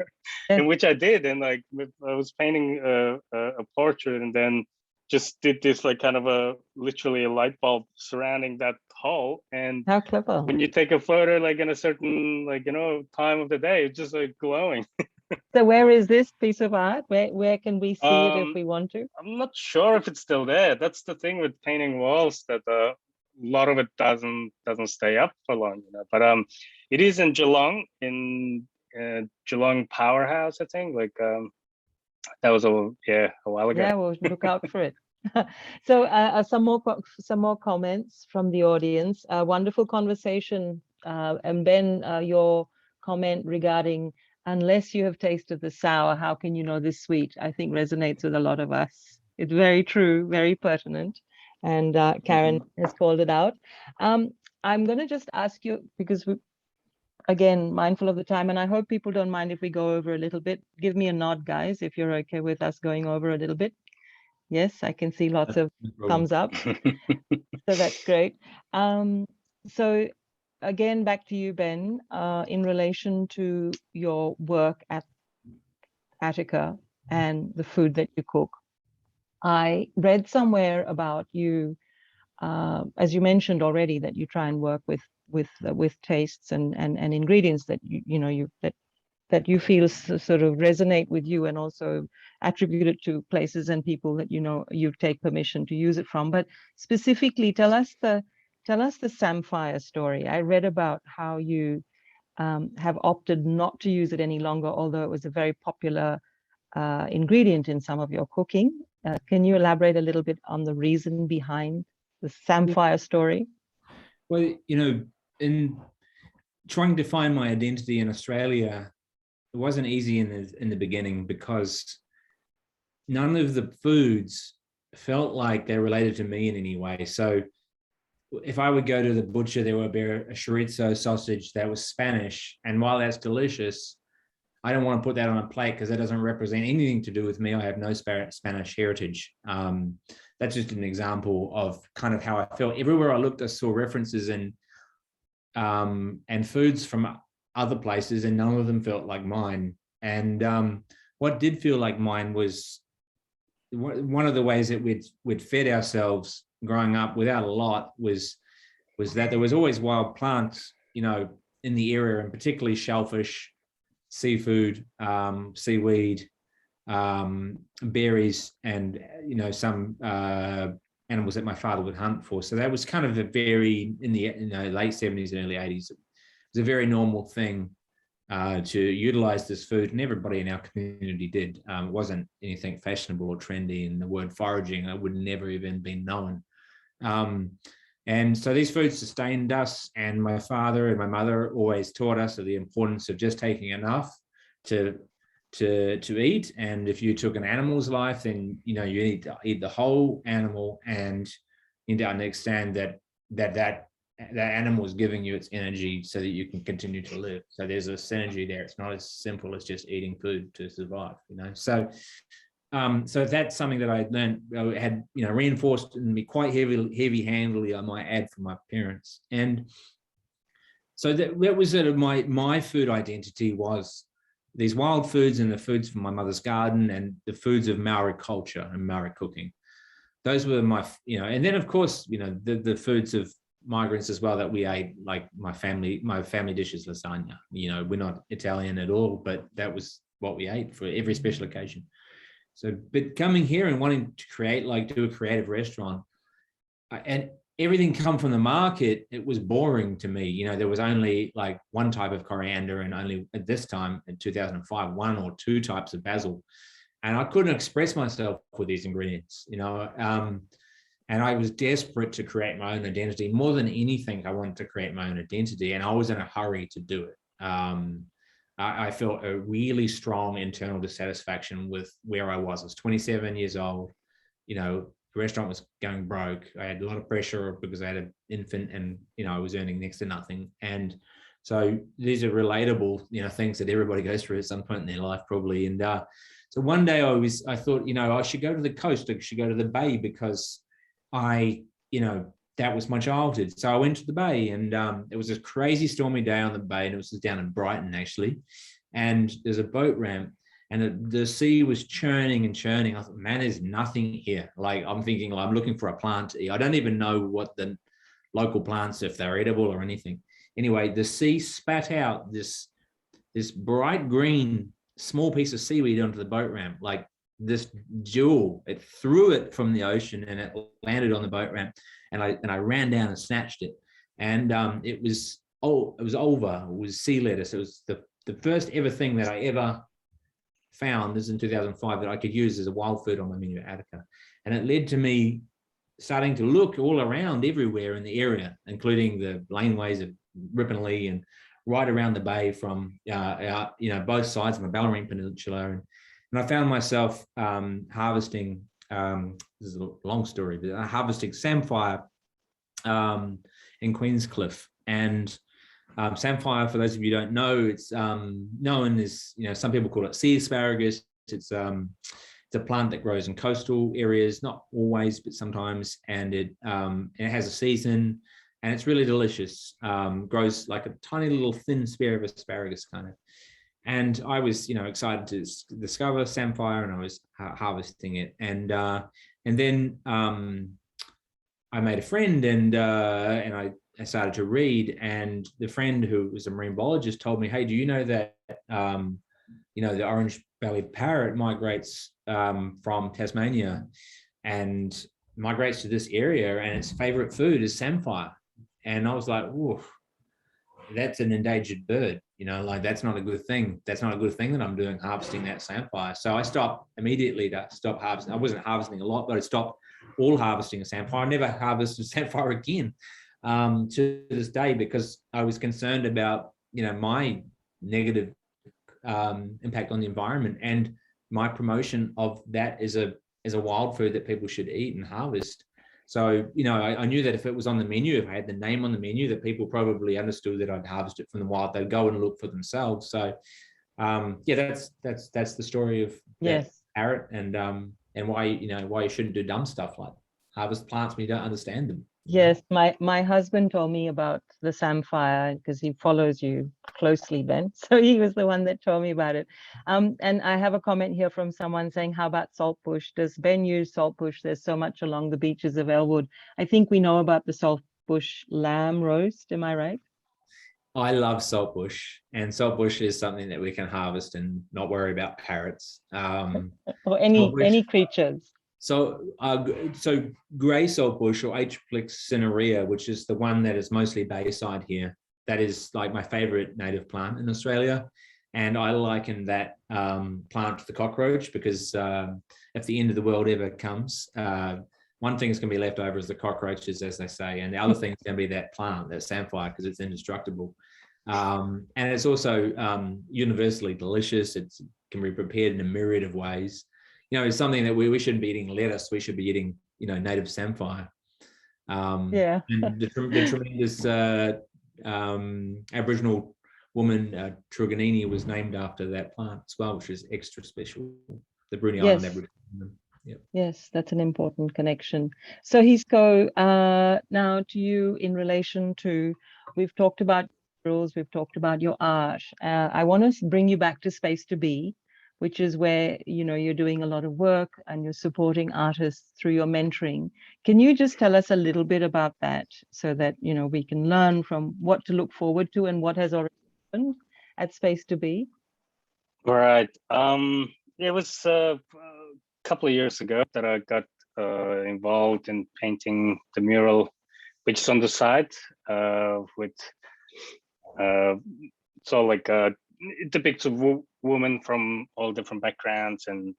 C: And which I did. And like I was painting a portrait, and then just did this like kind of a literally a light bulb surrounding that hole. And
B: how clever.
C: When you take a photo like in a certain, like, you know, time of the day, it's just like glowing.
B: So where is this piece of art? Where can we see it if we want to?
C: I'm not sure if it's still there. That's the thing with painting walls, that a lot of it doesn't stay up for long, you know. But it is in Geelong, in Geelong Powerhouse, I think. Like that was a while ago.
B: Yeah, we'll look out for it. So some more comments from the audience. Wonderful conversation. And Ben, your comment regarding, unless you have tasted the sour, how can you know this sweet? I think resonates with a lot of us. It's very true, very pertinent. and Karen has called it out. I'm going to just ask you, because we, again, mindful of the time, and I hope people don't mind if we go over a little bit. Give me a nod, guys, if you're okay with us going over a little bit. Yes, I can see lots of thumbs up. So that's great. So again, back to you, Ben, in relation to your work at Attica and the food that you cook. I read somewhere about you, as you mentioned already, that you try and work with tastes and ingredients that that you feel sort of resonate with you, and also attribute it to places and people that you take permission to use it from. But specifically, tell us the Samphire story. I read about how you have opted not to use it any longer, although it was a very popular ingredient in some of your cooking. Can you elaborate a little bit on the reason behind the Samphire story?
D: Well, in trying to find my identity in Australia, it wasn't easy in the beginning, because none of the foods felt like they related to me in any way. So if I would go to the butcher, there would be a chorizo sausage that was Spanish. And while that's delicious, I don't want to put that on a plate because that doesn't represent anything to do with me. I have no Spanish heritage. That's just an example of kind of how I felt. Everywhere I looked, I saw references and foods from other places, and none of them felt like mine. And what did feel like mine was one of the ways that we'd fed ourselves growing up without a lot was that there was always wild plants, in the area, and particularly shellfish, seafood, seaweed, berries, and some animals that my father would hunt for. So that was kind of a very, in the late 70s and early 80s, it was a very normal thing to utilize this food, and everybody in our community did. It wasn't anything fashionable or trendy, and the word foraging would never even been known. And so these foods sustained us, and my father and my mother always taught us of the importance of just taking enough to eat. And if you took an animal's life, then you need to eat the whole animal, and you need to understand that animal is giving you its energy so that you can continue to live. So there's a synergy there. It's not as simple as just eating food to survive. So that's something that I learned, had reinforced in me quite heavy-handedly, I might add, from my parents. And so that was sort of my food identity, was these wild foods and the foods from my mother's garden and the foods of Maori culture and Maori cooking. Those were my, and then of course, the foods of migrants as well that we ate, like my family dish is lasagna. We're not Italian at all, but that was what we ate for every special occasion. So, but coming here and wanting to do a creative restaurant, and everything come from the market, it was boring to me. There was only like one type of coriander, and only at this time in 2005, one or two types of basil. And I couldn't express myself with these ingredients, and I was desperate to create my own identity. More than anything, I wanted to create my own identity, and I was in a hurry to do it. I felt a really strong internal dissatisfaction with where I was. I was 27 years old. The restaurant was going broke. I had a lot of pressure because I had an infant, and I was earning next to nothing. And so these are relatable, things that everybody goes through at some point in their life, probably. And so one day I thought, I should go to the coast. I should go to the bay, because that was my childhood. So I went to the bay, and it was a crazy stormy day on the bay, and it was down in Brighton actually. And there's a boat ramp, and the sea was churning and churning. I thought, man, there's nothing here. Like, I'm thinking, I'm looking for a plant to eat. I don't even know what the local plants, if they're edible or anything. Anyway, the sea spat out this bright green small piece of seaweed onto the boat ramp, like this jewel. It threw it from the ocean, and it landed on the boat ramp, and I ran down and snatched it. And it was ulva. It was sea lettuce. It was the first ever thing that I ever found, this is in 2005, that I could use as a wild food on my menu at Attica. And it led to me starting to look all around everywhere in the area, including the laneways of Ripponlea and right around the bay from both sides of the Bellarine Peninsula. And I found myself harvesting this is a long story, but harvesting samphire in Queenscliff. And samphire, for those of you who don't know, it's known as, some people call it sea asparagus. It's a plant that grows in coastal areas, not always, but sometimes, and it has a season, and it's really delicious. Grows like a tiny little thin spear of asparagus kind of. And I was, excited to discover samphire, and I was harvesting it. And then I made a friend, and I started to read. And the friend, who was a marine biologist, told me, "Hey, do you know that the orange-bellied parrot migrates from Tasmania and migrates to this area, and its favorite food is samphire?" And I was like, "Whoa, that's an endangered bird. That's not a good thing. That's not a good thing that I'm doing, harvesting that samphire." So I stopped immediately to stop harvesting. I wasn't harvesting a lot, but I stopped all harvesting of samphire. I never harvested samphire again to this day, because I was concerned about, my negative impact on the environment, and my promotion of that as a wild food that people should eat and harvest. So, I knew that if it was on the menu, if I had the name on the menu, that people probably understood that I'd harvest it from the wild. They'd go and look for themselves. So, that's the story of that parrot, and why you shouldn't do dumb stuff like harvest plants when you don't understand them.
B: Yes, my husband told me about the samphire, because he follows you closely, Ben. So he was the one that told me about it. And I have a comment here from someone saying, "How about saltbush? Does Ben use saltbush? There's so much along the beaches of Elwood." I think we know about the saltbush lamb roast. Am I right?
D: I love saltbush, and saltbush is something that we can harvest and not worry about parrots.
B: Or any creatures.
D: So grey saltbush, or Atriplex cinerea, which is the one that is mostly bayside here, that is like my favorite native plant in Australia. And I liken that plant to the cockroach, because if the end of the world ever comes, one thing is going to be left over is the cockroaches, as they say, and the other thing is going to be that plant, that samphire, because it's indestructible. And it's also universally delicious. It can be prepared in a myriad of ways. It's something that we shouldn't be eating lettuce. We should be eating, native samphire. And the tremendous Aboriginal woman, Truganini, was named after that plant as well, which is extra special. The Bruny Island Aboriginal woman. Yep.
B: Yes, that's an important connection. So Heesco, now to you, in relation to, we've talked about rules, we've talked about your art. I want to bring you back to Space2b, which is where, you're doing a lot of work and you're supporting artists through your mentoring. Can you just tell us a little bit about that, so that, we can learn from what to look forward to and what has already happened at Space2b?
C: Right. It was a couple of years ago that I got involved in painting the mural, which is on the side, with it's all like it depicts a woman from all different backgrounds, and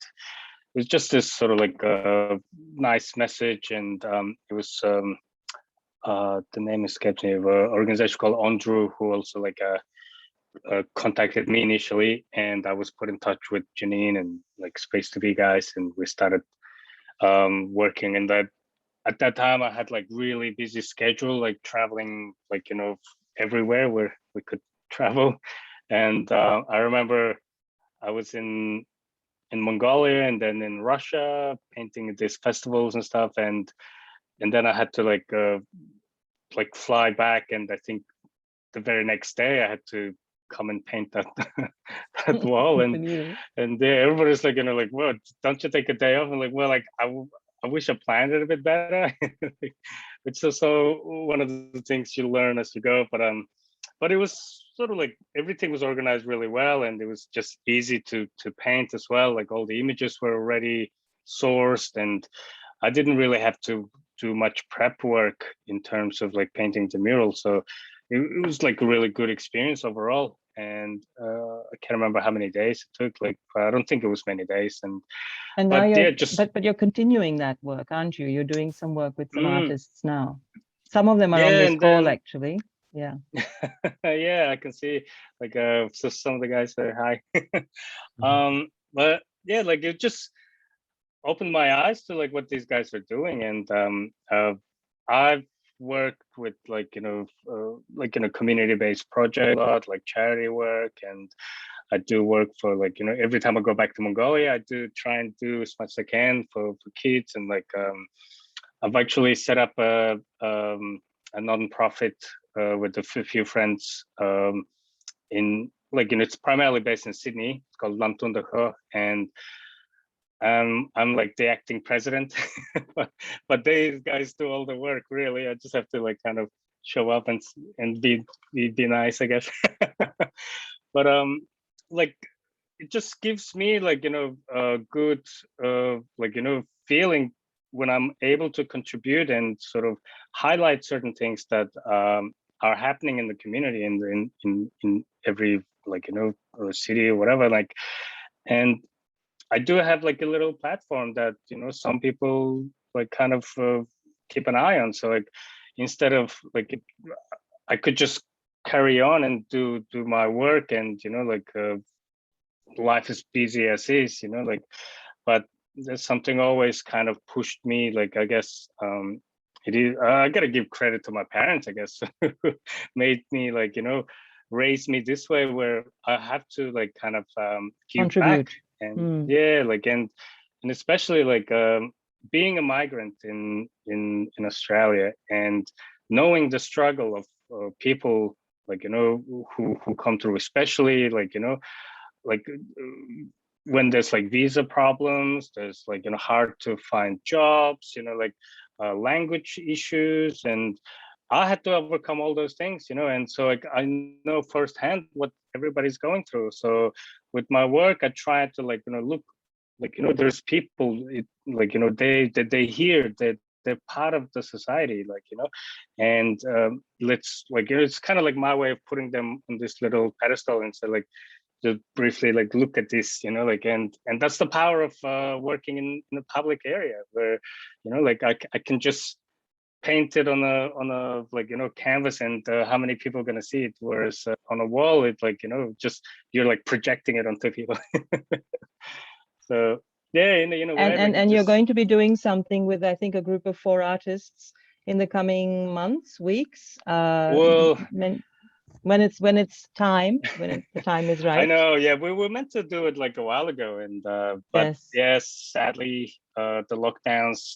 C: it was just this sort of like a nice message. And it was the name escapes me, of an organization called Andrew, who also contacted me initially, and I was put in touch with Janine and Space2b guys, and we started working. And that at that time I had really busy schedule, traveling everywhere where we could travel. And I remember I was in Mongolia and then in Russia painting these festivals and stuff, and then I had to fly back, and I think the very next day I had to come and paint that that wall. And everybody's well, don't you take a day off? And I wish I planned it a bit better. It's also one of the things you learn as you go, but it was sort of everything was organized really well, and it was just easy to paint as well. All the images were already sourced, and I didn't really have to do much prep work in terms of painting the mural. So it was a really good experience overall. And I can't remember how many days it took. I don't think it was many days. And
B: now but you're continuing that work, aren't you? You're doing some work with some artists now. Some of them are on this call, actually. Yeah.
C: Yeah, I can see so some of the guys say hi. But yeah, it just opened my eyes to like what these guys are doing. And I've worked with like, community-based project a lot, like charity work. And I do work for like, every time I go back to Mongolia, I do try and do as much as I can for kids. And like, I've actually set up a non-profit with a few friends in like, it's primarily based in Sydney. It's called Lantundakho, and I'm like the acting president, but these guys do all the work. Really, I just have to like kind of show up and be nice, I guess. But like it just gives me like a good like feeling when I'm able to contribute and sort of highlight certain things that are happening in the community and in every like city or whatever, like. And I do have like a little platform that some people like kind of keep an eye on. So like instead of like I could just carry on and do my work, and like life is busy as is, like, but there's something always kind of pushed me, like, I guess it is I gotta give credit to my parents, I guess, who made me like raise me this way, where I have to like kind of give
B: Contribute.
C: back. And yeah, like and especially like being a migrant in Australia, and knowing the struggle of people like who come through, especially like like when there's like visa problems, there's like hard to find jobs, like language issues, and I had to overcome all those things, and so like I know firsthand what everybody's going through. So with my work, I try to like look like there's people like they hear that they're part of the society, like and let's like it's kind of like my way of putting them on this little pedestal and say like just briefly like look at this, like and that's the power of working in a public area, where like I can just paint it on a like canvas, and how many people are going to see it, whereas on a wall it's like just you're like projecting it onto people. So yeah,
B: and you're going to be doing something with, I think, a group of 4 artists in the coming months, weeks,
C: well,
B: when it's time, the time is right.
C: I know, yeah, we were meant to do it like a while ago, and but yes, sadly the lockdowns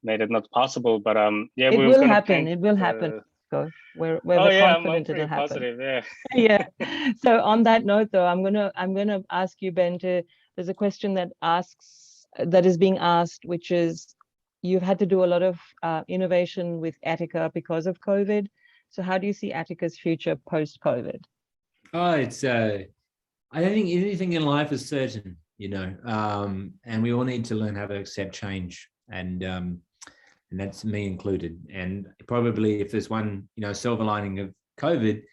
C: made it not possible. But yeah,
B: it will happen. It will happen. We're confident it'll happen.
C: Positive, yeah.
B: Yeah. So on that note, though, I'm gonna ask you, Ben, there's a question that is being asked, which is, you've had to do a lot of innovation with Attica because of COVID. So how do you see Attica's future post-COVID?
D: Oh, it's I don't think anything in life is certain, and we all need to learn how to accept change, and that's me included. And probably if there's one, silver lining of COVID,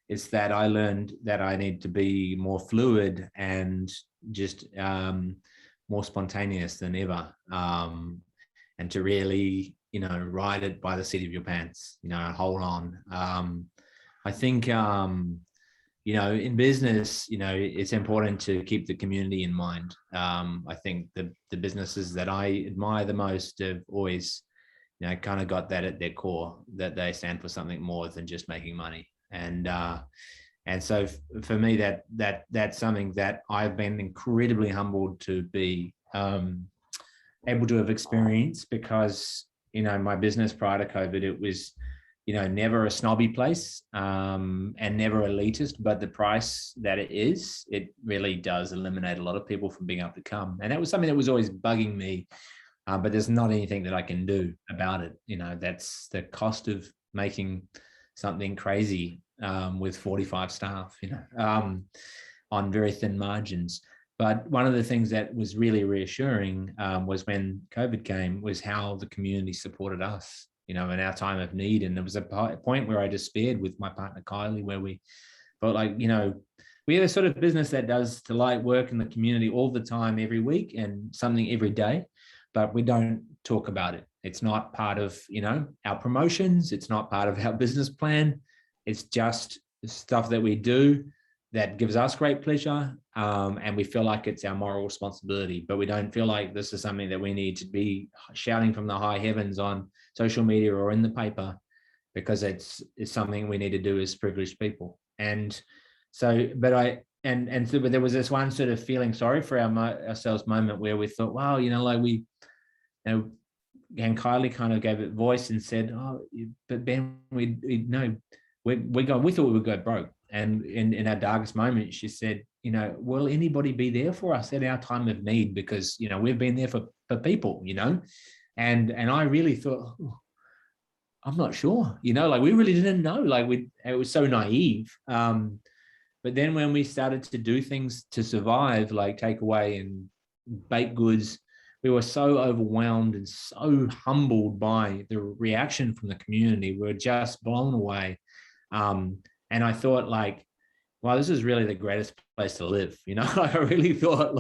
D: it's that I learned that I need to be more fluid and just more spontaneous than ever, and to really, ride it by the seat of your pants, hold on. I think, in business, it's important to keep the community in mind. I think the businesses that I admire the most have always, kind of got that at their core, that they stand for something more than just making money. And so for me, that's something that I've been incredibly humbled to be able to have experienced, because, my business prior to COVID, it was, never a snobby place and never elitist, but the price that it really does eliminate a lot of people from being able to come. And that was something that was always bugging me, but there's not anything that I can do about it. That's the cost of making something crazy with 45 staff, on very thin margins. But one of the things that was really reassuring was when COVID came, was how the community supported us, in our time of need. And there was a point where I despaired with my partner, Kylie, where we felt like, we have a sort of business that does delight work in the community all the time, every week, and something every day, but we don't talk about it. It's not part of, our promotions. It's not part of our business plan. It's just stuff that we do that gives us great pleasure, and we feel like it's our moral responsibility, but we don't feel like this is something that we need to be shouting from the high heavens on social media or in the paper, because it's something we need to do as privileged people. And so, but there was this one sort of feeling sorry for ourselves moment where we thought, wow, and Kylie kind of gave it voice and said, oh, but Ben, we thought we would go broke. And in our darkest moment, she said, will anybody be there for us at our time of need? Because, we've been there for people, and I really thought, oh, I'm not sure, we really didn't know, it was so naive. But then when we started to do things to survive, like takeaway and baked goods, we were so overwhelmed and so humbled by the reaction from the community. We were just blown away. And I thought, wow, this is really the greatest place to live. I really thought,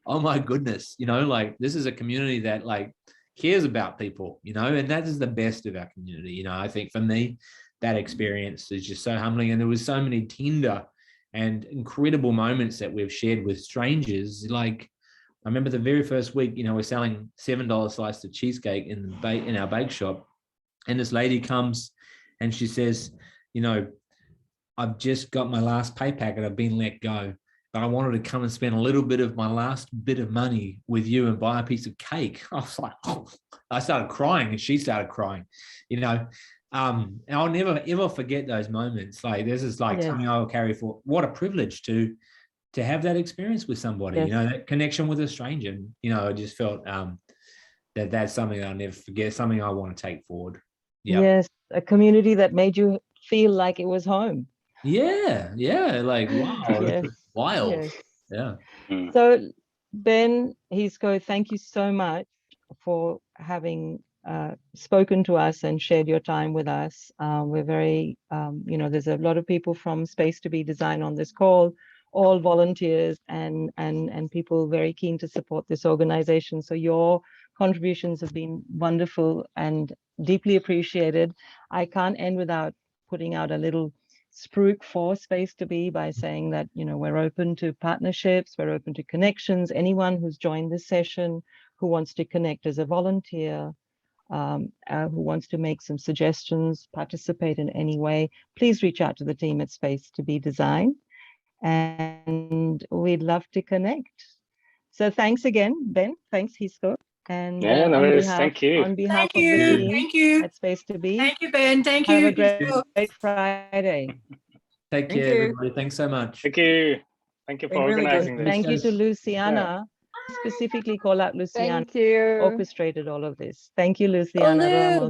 D: oh my goodness, this is a community that cares about people, and that is the best of our community. I think for me, that experience is just so humbling. And there was so many tender and incredible moments that we've shared with strangers. I remember the very first week, we're selling $7 slice of cheesecake in our bake shop. And this lady comes and she says, I've just got my last pay packet. I've been let go, but I wanted to come and spend a little bit of my last bit of money with you and buy a piece of cake. I was like, oh. I started crying and she started crying, and I'll never, ever forget those moments. This is something I will carry for. What a privilege to have that experience with somebody, that connection with a stranger. I just felt that's something I'll never forget, something I want to take forward. Yep.
B: Yes, a community that made you feel like it was home.
D: Yeah, wow,
B: Yes.
D: wild.
B: Yes.
D: Yeah.
B: So Ben, Heesco, thank you so much for having spoken to us and shared your time with us. We're very, there's a lot of people from Space2b Design on this call, all volunteers and people very keen to support this organization. So your contributions have been wonderful and deeply appreciated. I can't end without putting out a little spruik for Space2b by saying that, we're open to partnerships, we're open to connections. Anyone who's joined this session who wants to connect as a volunteer, who wants to make some suggestions, participate in any way, please reach out to the team at Space2b Design, and we'd love to connect. So thanks again, Ben. Thanks, Heesco. And
C: thank you.
B: On behalf
A: Thank
B: of the
A: you.
B: team at Space2b,
A: Thank you, Ben. Thank you.
B: have a great Friday.
D: Take care, everybody. Thanks so much.
C: Thank you. Thank you for organizing this.
B: Thank you to Luciana. Specifically call out Luciana.
E: Thank you.
B: Orchestrated all of this. Thank you, Luciana Ramos.